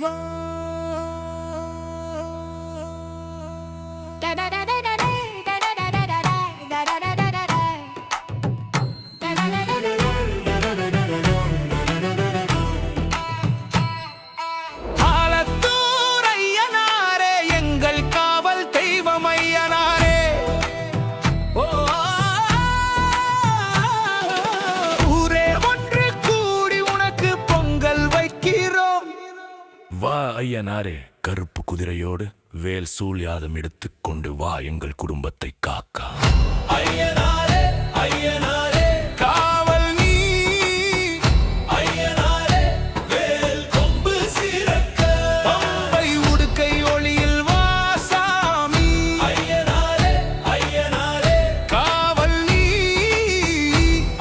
வா ஐயனாரே, கருப்பு குதிரையோடு வேல் சூழ்யாதம் எடுத்துக்கொண்டு வா எங்கள் குடும்பத்தை காக்க. ஐயனாரே ஐயனாரே காவல் நீ, ஐயனாரே வேல் கொம்பு சிறக்க, பம்பை உடுக்கை ஒளியில் வா சாமி. ஐயனாரே ஐயனாரே காவல் நீ,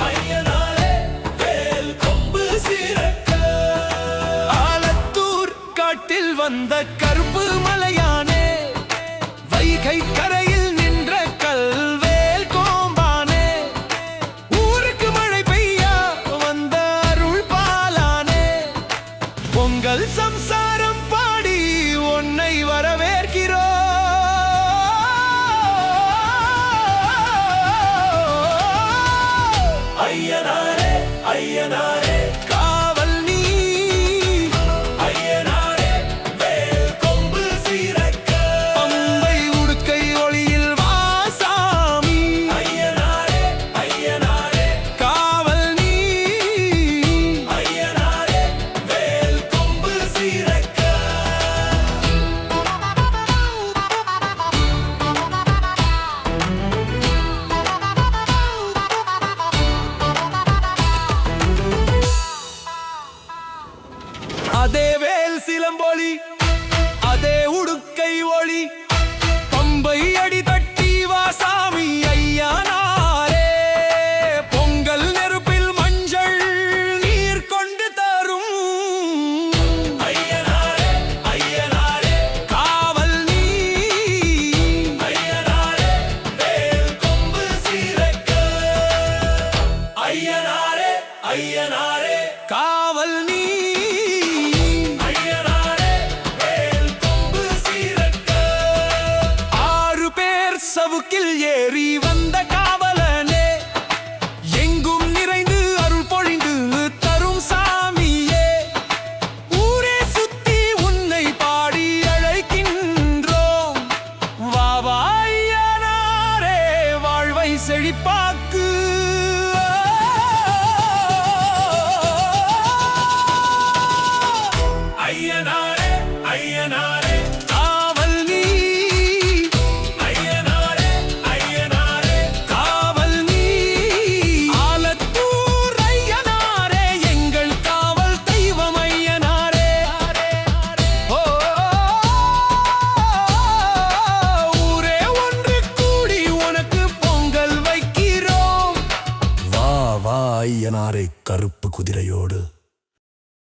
ஐயனாரே வேல் கொம்பு சிறக்க. ஆலத்தூர் காட்டில் வந்த கருப்பு மலையானே, வைகை கரையில் நின்ற கல்வேல் கோம்பானே, ஊருக்கு மழை பெய்ய வந்த அருள் பாலானே, பொங்கல் சம்சாரம் பாடி உன்னை வரவேற்கிறோம். ஐயனாரே ஐயனாரே காவல் நீ, ஐயனாரே வேல் கொம்பு சிறக்க, பம்பை உடுக்கை ஒளியில் வா சாமி. ஐயனாரே ஐயனாரே காவல் நீ, ஐயனாரே வேல் கொம்பு சிறக்க. அதே வேல் சிலம்பொலி, அதே உடுக்கை ஒளி, பம்பை அடி தட்டி வா சாமி. ஐயனாரே பொங்கல் நெருப்பில் மஞ்சள் நீர் கொண்டு தரும். ஐயனாரே ஐயனாரே காவல் நீ, ஐயனாரே வேல் கொம்பு சிறக்க. ஐயனாரே ஐயனாரே காவல் நீ, சவுக்கில் ஏறி வந்த காவலனே, எங்கும் நிறைந்து அருள் பொழிந்து தரும் சாமியே, ஊரே சுத்தி உன்னை பாடி அழைக்கின்றோம். வா வா ஐயனாரே வாழ்வை செழிப்பாக்கு. ஐயனாரே ஐயனாரே காவல் நீ, ஐயனாரே ஐயனாரே காவல் நீ. ஆலத்தூர் ஐயனாரே எங்கள் காவல் தெய்வம். ஐயனாரே ஓ ஊரே ஒன்று கூடி உனக்கு பொங்கல் வைக்கிறோம். வா வா ஐயனாரே, கருப்பு குதிரையோடு